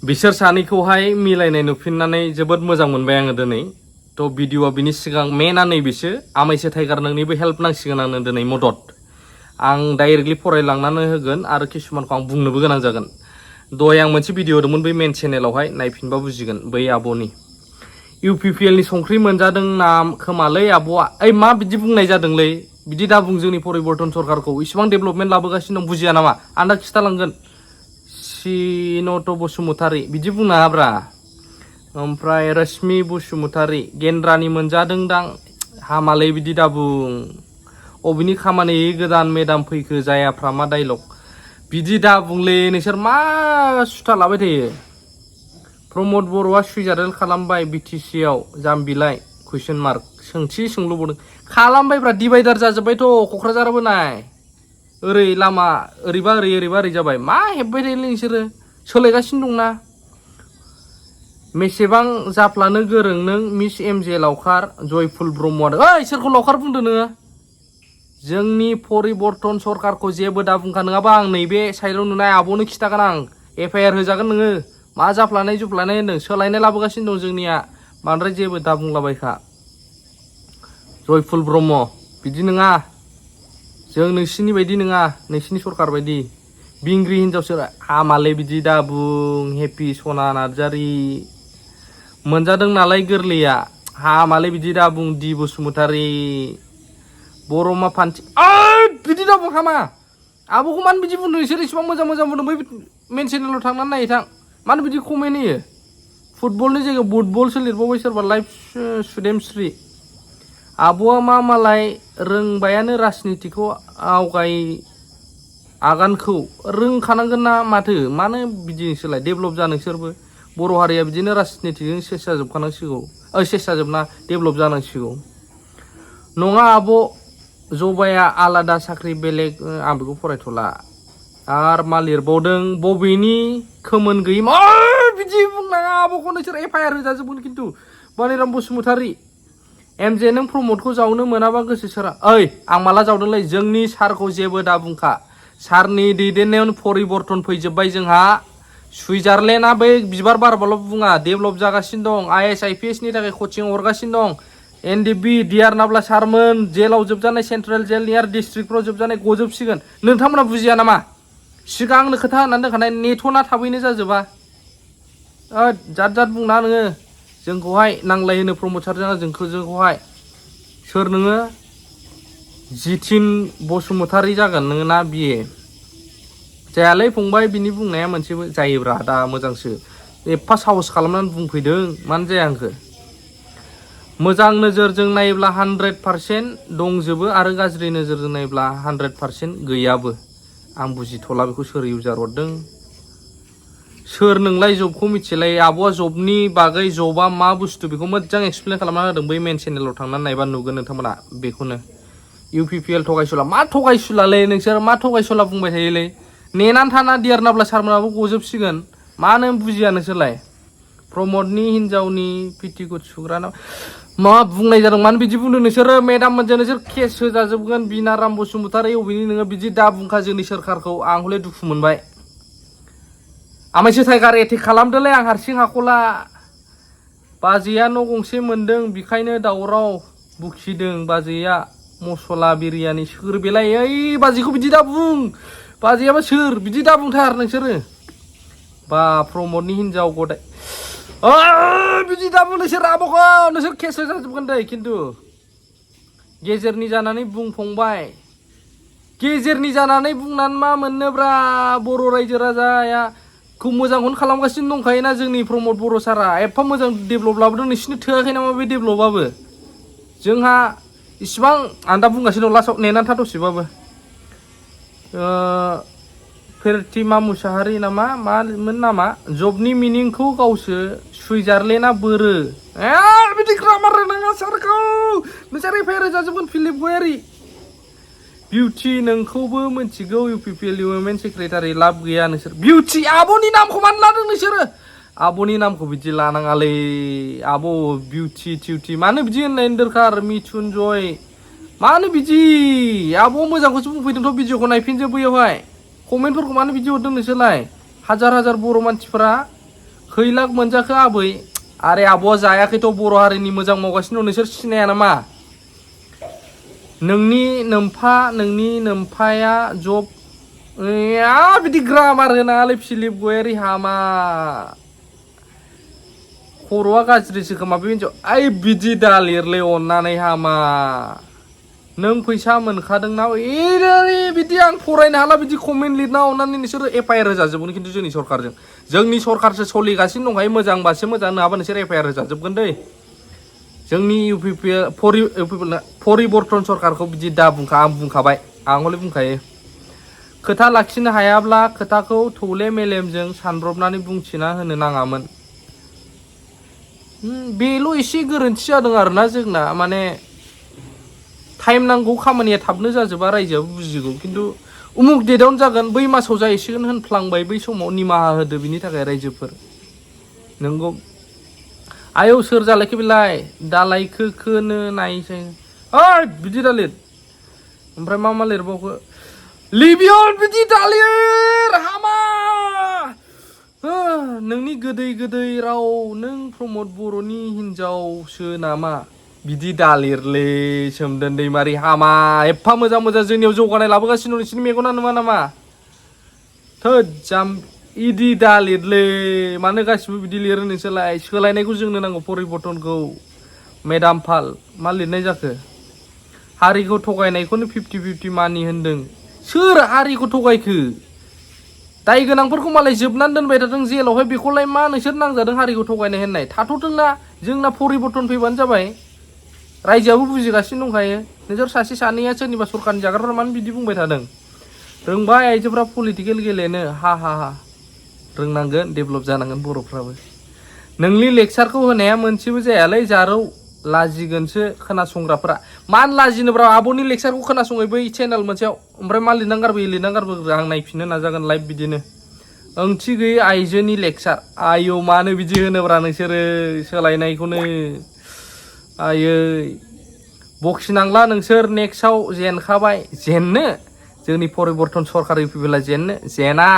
बिसोर सानैखौहाय मिलायनाय नुफिननानै जोबोद मोजां मोनबाय आङो दिनै। थ' भिडिअ'आ बिनि सिगां मेना नैबेसो आमाइसो टाइगार नोंनिबो हेल्प नांसिगोन आंनो दिनै मदद। आं डाइरेक्टलि फरायलांनानै होगोन आरो किसुमानखौ आं बुंनोबो गोनां जागोन। दहाय आं मोनसे भिडिअ होदोंमोन बै मेन चेनेलावहाय, नायफिनबा बुजिगोन बै आब'नि। इउपिपिएलनि संख्रि मोनजादों ना खोमालै आब'आ। ओइ मा बिदि बुंनाय जादोंलै? बिदि दा बुं जोंनि परिबर्तन सरकारखौ इसिबां डेभेलपमेन्ट लाबोगासिनो दं बुजिया नामा? आं दा खिथालांगोन। सिनत बसुमतारी बिदि बुंनाङाब्रा। ओमफ्राय रश्मि बसुमतारी गेन्द्रानि मोनजादोंदां। हामालै बिदि दा बुं। अबेनि खामानि गोदान मेदाम फैखो जायाफ्रा मा डाइलग। बिदि दा बुंलै नोंसोर मा सुथा लाबाय थायो। प्रमद बर'आ सुइजारलेण्ड खालामबाय बिटिसिआव जाम्बिलाय कुइसन मार्क सोंथि सोंलुबावदों। खालामबायब्रा डिभाइडार जाजोब्बायथ' क'क्राझाराबो नाय। ओरै लामा ओरैबा ओरै ओरैबा ओरै जाबाय। मा हेब्बाय थायोलै नोंसोरो? सोलायगासिनो दंना। मेसेबां जाफ्लानो गोरों नों मिस एमजे लावखार जयफुल ब्रह्मआनो। ओइ सोरखौ लावखार बुंदों नोङो? जोंनि परिबर्तन सरकारखौ जेबो दा बुंखा, नङाबा आं नैबे साइडआव नुनाय आब'नो खिथागोन आं। एफआइआर होजागोन नोङो। मा जाफ्लानाय जुफ्लानाय होनदों? सोलायनाय लाबोगासिनो दं जोंनिया। बांद्राय जेबो दा बुंलाबायखा। जयफुल ब्रह्म बिदि नङा। जों नोंसिनि बायदि नङा, नोंसिनि सरकार बायदि। बिंग्रि हिनजावसो हामालै बिदि दा बुं। हेपि सना नार्जारि मोनजादों नालाय गोरलैया। हामालै बिदि दा बुं। दि बसुमतारी बर'मा फान्थि बिदि दा बुं हामा। आब'खौ मानो बिदि बुंदों नोंसोर? इसिबां मोजां मोजां बुंदों। बै मेन चेनेलाव थांनानै नायहैथां। मानो बिदि कमेन्ट होयो? फुटबलनि जायगायाव बुटबलसो लिरबावबाय सोरबा लाइफ सुदेमस्रि। आब'आ मा मालाय रोंबायानो राजनितिखौ आवगाय आगानखौ रोंखानांगोन ना माथो। मानो बिदि नोंसोरलाय? डेभेलप जा नोंसोरबो। बर' हारिया बिदिनो राजनितिजों सेस जाजोबखानांसिगौ। सेस जाजोबना डेभेलप जानांसिगौ। नङा आब' जबाया आलादा साख्रि बेलेग आं बेखौ फरायथ'ला। आर मा लिरबावदों? बबेनि खोमोन गैयि मा बिदि बुंनाङा आब'खौ नोंसोर एफआइआर होजाजोबगोन खिन्थु। बानिराम बसुमतारी एमजे नों प्रमदखौ जावनो मोनाबा गोसो सोरा। ओइ आं माला जावदोंलै? जोंनि सारखौ जेबो दा बुंखा। सारनि दैदेननायावनो परिबर्तन फैजोब्बाय जोंहा। सुइजारलेण्डआ बै बिबार बारबाल' बुङा, डेभेलप जागासिनो दं। आइएस आइपिएसनि थाखाय कचिं हरगासिनो दं। एनडिबि डिआर नाब्ला सारमोन जेलाव जोबजानाय सेन्ट्रेल जेल नियार डिस्ट्रिक्टफ्राव जोबजानाय गजोबसिगोन। नोंथांमोना बुजिया नामा? सिगांनो खोथा होनानै दोनखानाय नेथ'ना थाबैनो जाजोबा। जाद जाद बुंना नोङो जोंखौहाय नांलाय होनो प्रमद सारजों जोंखौहाय। सोर नोङो? जिथिन बसुमतारी जागोन नोङो ना बिए? जायालै फंबाय बिनि बुंनाया मोनसेबो जायोब्रा दा मोजांसो। एफा साहस खालामनानै बुंफैदों मानो जाया आंखो। मोजां नोजोरजों नायोब्ला 100% दंजोबो आरो गाज्रि नोजोरजों नायोब्ला 100% गैयाबो। आं बुजिथ'ला बेखौ सोर इउजार हरदों। सोर नोंलाय जबखौ मिथिलाय? आब'आ जबनि बागै जबा मा बुस्थु बेखौ मोजां एक्सप्लेन खालामना होदों। बै मेन चेनेलाव थांनानै नायबा नुगोन नोंथांमोना बेखौनो। इउपिपिएल थगायसुला मा थगायसुलालै नोंसोर? मा थगायसुला बुंबाय थायोलै? नेनानै थाना डिआर नाब्ला सारमोनाबो गजोबसिगोन। मानो बुजिया नोंसोरलाय? प्रमदनि हिनजावनि पेटिकट सुग्रा ना मा बुंनाय जादों? मानो बिदि बुंदों नोंसोरो? मेदाम मोनजों नोंसोर केस होजाजोबगोन। बिनाराम बसुमतारी अबेनि नोङो? बिदि दा बुंखा जोंनि सोरखारखौ। आं हले दुखु मोनबाय। आमाइसो टाइगार एटेक खालामदोलै आं हारसिं हाख'ला। बाजैया न' गंसे मोनदों बेखायनो दावराव बुखिदों बाजैया। मसला बिरियानि सोर बेलाय? ओइ बाजैखौ बिदि दा बुं। बाजैयाबा सोर? बिदि दा बुंथार नोंसोरो। बा प्रमदनि हिनजाव गदाय बिदि दा बुं नोंसोर आब'खौ। नोंसोर केस होजाजोबगोन दै खिन्थु। गेजेरनि जानानै बुंफंबाय। गेजेरनि जानानै बुंनानै मा मोननोब्रा? बर' रायजो राजाया मोजांखौनो खालामगासिनो दंखायोना जोंनि प्रमद बर' सारा। एफा मोजां डेभेलप लाबोदों। नोंसिनो थोआखै नामा बे डेभेलपआबो? जोंहा इसिबां आं दा बुंगासिनो दं लास्टआव नेनानै था दसेबाबो। फेरथिमा मुसाहारि नामा मामोन नामा? जबनि मिनिंखौ गावसो सुइजारलेण्डआ बोरो। बिदि ग्रामार रोंनाङा सारखौ। नोंसोर एफआइआर होजाजोबगोन। फिलिप गयारि बिउटि नोंखौबो मिथिगौ इउपिपिएल वुमेन सेक्रेटारि लाब गैया नोंसोर। बिउटि आब'नि नामखौ मानो लादों नोंसोरो? आब'नि नामखौ बिदि लानाङालै। आब' बिउटि टिउटि मानो बिदि होननायनि दरखार? मिथुनजय मानो बिदि? आब' मोजांखौसो बुंफैदोंथ'। भिडिअखौ नायफिनजोब बैयावहाय। कमेन्टफोरखौ मानो बिदि हरदों नोंसोरलाय? हाजार हाजार बर' मानसिफोरा खै लाख मोनजाखो आबै आरे आब'आ जायाखैथ' बर' हारिनि मोजां मावगासिनो दं नोंसोर सिनाया नामा नोंनि नोम्फाया जब बिदि ग्रामार होनाङालै फिलिप गयारि हामा खर'आ गाज्रिसो खोमा बे हिन्जाव ओइ बिदि दा लिरलै अननानै हामा नों फैसा मोनखादोंना बिदि आं फरायनो हाला बिदि कमेन्ट लिरना अननानै नोंसोरो एफआइआर होजाजोबगोन खिन्थु जोंनि सरकारसो सोलिगासिनो दंखायो मोजांबासो मोजां नङाबा नोंसोर एफआइआर होजाजोबगोन दै जोंनि परिबर्तन सरकारखौ बिदि दा बुंखा आं बुंखाबाय आं हले बुंखायो खोथा लाखिनो हायाब्ला खोथाखौ थौले मेलेमजों सानब्रबनानै बुंथिना होनो नाङामोन बेल' एसे गोरोन्थि जादों आरोना जोंना माने टाइम नांगौ खामानिया थाबनो जाजोबा रायजोआबो बुजिगौ खिन्थु उमुक डेटआवनो जागोन बै मासाव जाहैसिगोन होनफ्लांबाय बै समाव निमाहा होदो बिनि थाखाय रायजोफोर नोंगौ आयौ सोर जालायखो बेलाय दालायखोनो नायसै ओइ बिदि दालिर ओमफ्राय मा लिरबावखो लिबियन बिदि दालिर हामा नोंनि गोदै राव नों प्रमद बर'नि हिनजावसो नामा बिदि दालिरलै सोमदोन दैमारि हामा एफा मोजां जोंनियाव जौगानाय लाबोगासिनो नोंसिनि मेगना नुवा नामा थोद जाम इदि दालिरलै मानो गासिबो बिदि लिरो नोंसोरलाय सोलायनायखौ जोंनो नांगौ परिबर्तनखौ मेडाम पाल मा लिरनाय जाखो हारिखौ थगायनायखौनो 50-50 मानि होनदों सोर हारिखौ थगायखो दाय गोनांफोरखौ मालाय जोबनानै दोनबाय थादों जेलावहाय बेखौलाय मा नोंसोर नांजादों हारिखौ थगायनाय होननाय थाथ'दोंना जोंना परिबर्तन फैबानो जाबाय रायजोआबो बुजिगासिनो दंखायो नोंसोर सासे सानैया सोरनिबा सरकारनि जाग्राफोरा मानो बिदि बुंबाय थादों रोंबाय आइजोफ्रा पलिटिकेल गेलेनो हा रोंनांगोन डेभेलप जानांगोन बर'फ्राबो नोंनि लेक्सारखौ होनाया मोनसेबो जायालै जारौ लाजिगोनसो खोनासंग्राफोरा मानो लाजिनोब्रा आब'नि लेक्सारखौ खोनासङै बै चेनेल मोनसेयाव ओमफ्राय मा लिरनां गारबोग्रा आं नायफिननो नाजागोन लाइभ बिदिनो ओंथि गैयै आइजोनि लेक्सार आयौ मानो बिदि होनोब्रा नोंसोरो सोलायनायखौनो आयै बखिनांला नोंसोर नेक्स्टआव जेनखाबाय जेननो जोंनि परिबर्तन सरकार फैब्ला जेना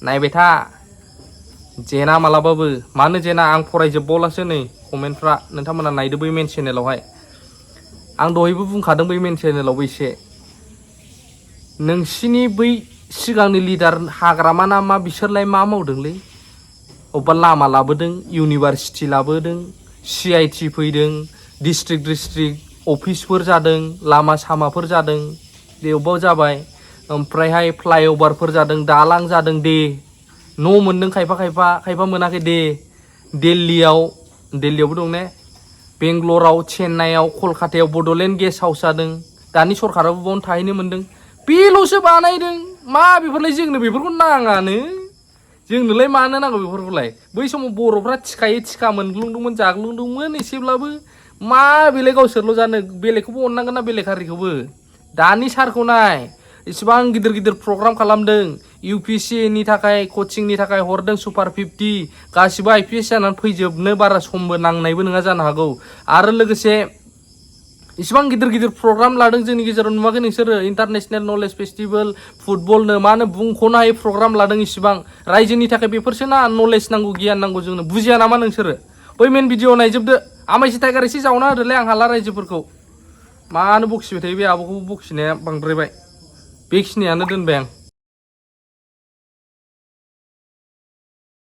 नायबाय था जेना मालाबाबो मानो जेना आं फरायजोबबावलासो नै कमेन्टफ्रा नोंथांमोना नायदो बै मेन चेनेलावहाय आं दहायबो बुंखादों बै मेन चेनेलावबो एसे नोंसिनि बै सिगांनि लिडार हाग्रामा ना मा बिसोरलाय मा मावदोंलै अबेबा लामा लाबोदों इउनिभारसिटि लाबोदों CIT फैदों डिस्ट्रिक्ट अफिसफोर जादों लामा सामाफोर जादों बेयावबो जाबाय ओमफ्रायहाय फ्लाइअभारफोर जादों दालां जादों दे न' मोनदों खायफा मोनाखै दे दिल्लीयावबो दं ने बेंगलराव चेन्नाइआव कलकातायाव बड'लेण्ड गेस्ट हाउस जादों दानि सरकाराबो बावनो थाहैनो मोनदों बेल'सो बानायदों मा बेफोरलाय जोंनो बेफोरखौ नाङानो जोंनोलाय मानो नांगौ बेफोरखौलाय बै समाव बर'फ्रा थिखा मोनग्लुंदोंमोन जाग्लुंदोंमोन एसेब्लाबो मा बेलाय गावसोरल' जानो बेलेगखौबो अननांगोन ना बेलेग हारिखौबो दानि सारखौ नाय इसिबां गिदिर प्रग्राम खालामदों UPSCनि थाखाय कचिंनि थाखाय हरदों सुपार 50 गासिबो IPS जानानै फैजोबनो बारा समबो नांनायबो नङा जानो हागौ आरो लोगोसे इसिबां गिदिर प्रग्राम लादों जोंनि गेजेराव नुवाखै नोंसोरो इन्टारनेशनेल नलेज फेस्टिभेल फुटबलनो मानो बुंख'नो हायै प्रग्राम लादों इसिबां रायजोनि थाखाय बेफोरसो ना नलेज नांगौ गियान नांगौ जोंनो बुजिया नामा नोंसोरो बै मेन भिडिअ नायजोबदो आमायसि टाइगार एसे जावना होदोलै आं हाला रायजोफोरखौ मानो बखिबाय थायो बे आब'खौबो बखिनाया बांद्रायबाय बेखिनियानो दोनबाय आं